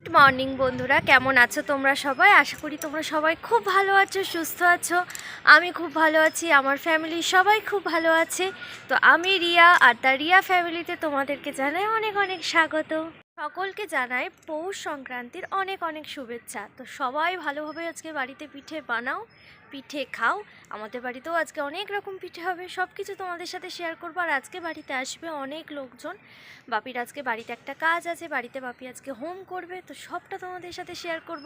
Good morning বন্ধুরা, কেমন আছো তোমরা সবাই? আশা করি তোমরা সবাই খুব ভালো আছো, সুস্থ আছো। আমি খুব ভালো আছি, আমার ফ্যামিলির সবাই খুব ভালো আছে। তো আমি রিয়া, আর দ্য রিয়া ফ্যামিলিতে তোমাদেরকে জানাই অনেক অনেক স্বাগত। সকলকে জানাই পৌষ সংক্রান্তির অনেক অনেক শুভেচ্ছা। তো সবাই ভালোভাবে আজকে বাড়িতে পিঠে বানাও, পিঠে খাও। আমাদের বাড়িতেও আজকে অনেক রকম পিঠে হবে, সব কিছু তোমাদের সাথে শেয়ার করবো। আর আজকে বাড়িতে আসবে অনেক লোকজন। বাপির আজকে বাড়িতে একটা কাজ আছে, বাড়িতে বাপি আজকে হোম করবে, তো সবটা তোমাদের সাথে শেয়ার করব।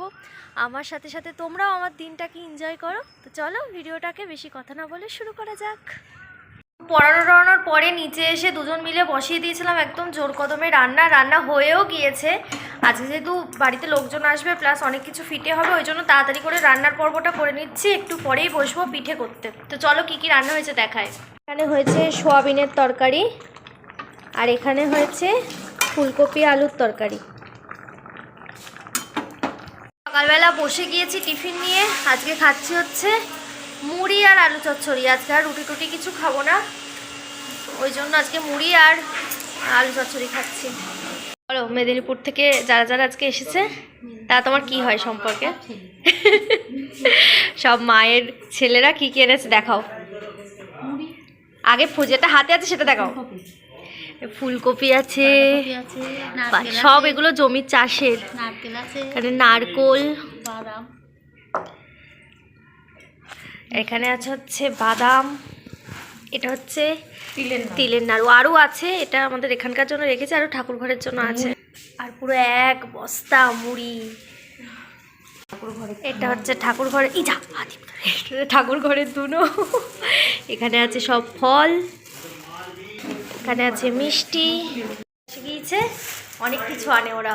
আমার সাথে সাথে তোমরাও আমার দিনটাকে এনজয় করো। তো চলো ভিডিওটাকে বেশি কথা না বলে শুরু করা যাক। পড়ানোর পরে নিচে এসে দুজন মিলে বসিয়ে দিয়েছিলাম একদম জোর কদমে রান্না হয়েও গিয়েছে। আজকে যেহেতু বাড়িতে লোকজন আসবে প্লাস অনেক কিছু ফিটে হবে, ওই জন্য তাড়াতাড়ি করে রান্নার পর্বটা করে নিচ্ছি, একটু পরেই বসবো পিঠে করতে। তো চলো কি কি রান্না হয়েছে দেখায়। এখানে হয়েছে সোয়াবিনের তরকারি, আর এখানে হয়েছে ফুলকপি আলুর তরকারি। সকালবেলা বসে গিয়েছি টিফিন নিয়ে। আজকে খাচ্ছি হচ্ছে মুড়ি আর আলু চচ্চড়ি। আজকে আর রুটি টুটি কিছু খাবো না, ওই জন্য আজকে মুড়ি আর আলু চচ্চড়ি খাচ্ছি। বলো, মেদিনীপুর থেকে যারা যারা আজকে এসেছে তা তোমার কি হয় সম্পর্কে? সব মায়ের ছেলেরা কি কি এনেছে দেখাও। আগে যেটা হাতে আছে সেটা দেখাও। ফুলকপি আছে, সব এগুলো জমির চাষের। এখানে নারকোল, এখানে আছে হচ্ছে বাদাম, এটা হচ্ছে তিলের নাড়ু, আরও আছে। এটা আমাদের এখানকার জন্য রেখেছে, আরও ঠাকুর ঘরের জন্য আছে। আর পুরো এক বস্তা মুড়ি। এটা হচ্ছে ঠাকুর ঘরে, ঠাকুর ঘরের দুনো। এখানে আছে সব ফল, এখানে আছে মিষ্টি। গিয়েছে অনেক কিছু আনে ওরা,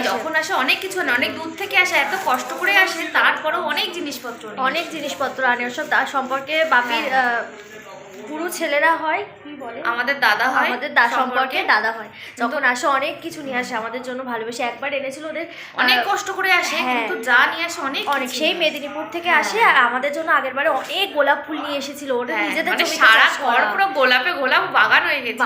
যখন আসে অনেক কিছু আনে, অনেক দূর থেকে আসে, এত কষ্ট করে আসে, তারপরেও অনেক জিনিসপত্র আনে। ওসব তার সম্পর্কে বাপির পুরো ছেলেরা হয়, কি বলে আমাদের দাদা হয়, আমাদের সম্পর্কে দাদা হয়। যখন আসে অনেক কিছু নিয়ে আসে আমাদের জন্য ভালোবেসে। একবার এনেছিল ওদের, অনেক কষ্ট করে আসে, কিন্তু যা নিয়ে আসে অনেক সেই মেদিনীপুর থেকে আসে। আর আমাদের জন্য আগের বারে অনেক গোলাপ ফুল নিয়ে এসেছিল ওদের নিজেদের জমিতে। সারা ঘর পুরো গোলাপে গোলাপ বাগান হয়ে গেছে,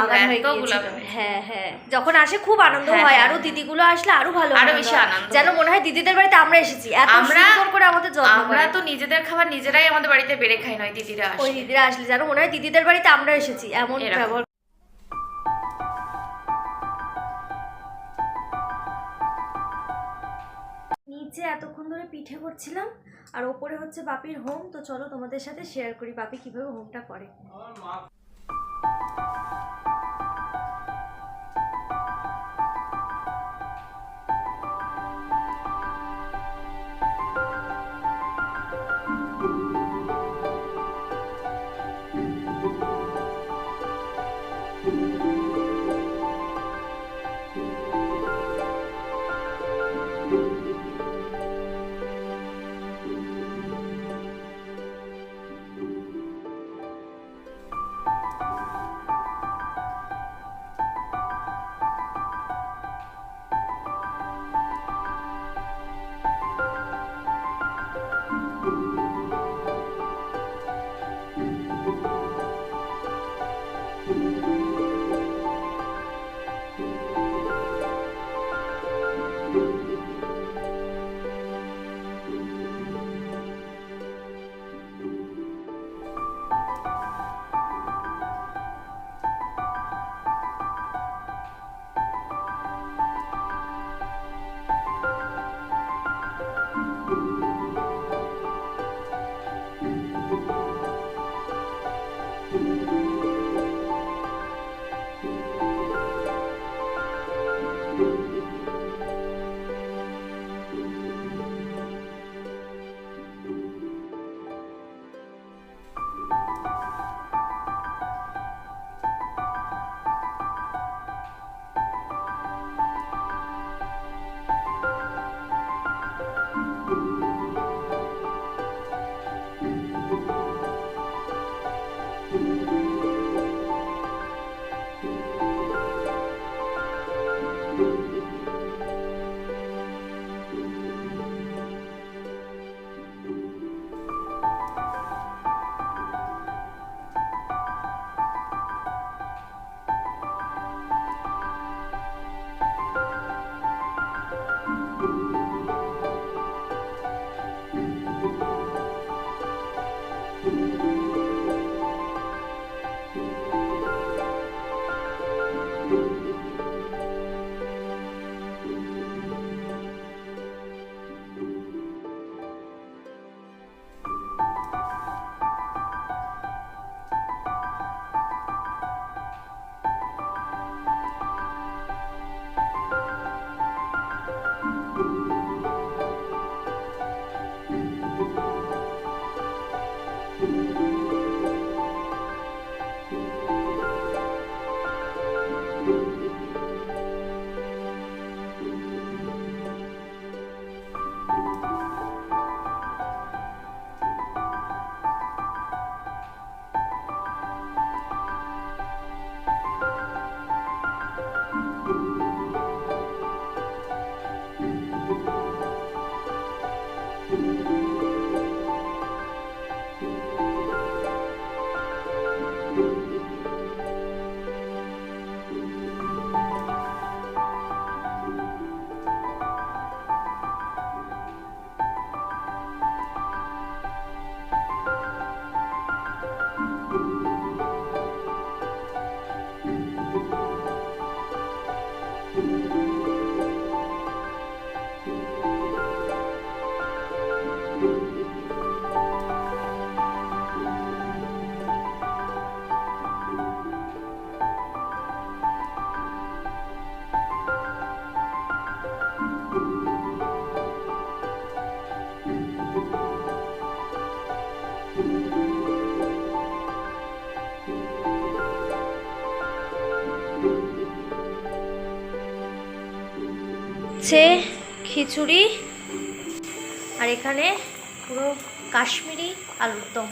হ্যাঁ, যখন আসে খুব আনন্দ হয়। আরো দিদিগুলো আসলে আরো ভালো, আরো বেশি আনন্দ, যেন মনে হয় দিদিদের বাড়িতে আমরা এসেছি। এত সুন্দর করে আমাদের যত্ন করে। আমরা তো নিজেদের খাবার নিজেরাই আমাদের বাড়িতে বেড়ে খাই, নয় দিদিরা আসে। ওই দিদিরা আসলে যেন মনে হয় দিদিদের বাড়িতে আমরা এসেছি, এমন ব্যবহার। নিচে এতক্ষণ ধরে পিঠে করছিলাম, আর ওপরে হচ্ছে বাপির হোম। তো চলো তোমাদের সাথে শেয়ার করি বাপি কিভাবে হোমটা করে। খিচুড়ি আর এখানে পুরো কাশ্মীরি আলুর দম।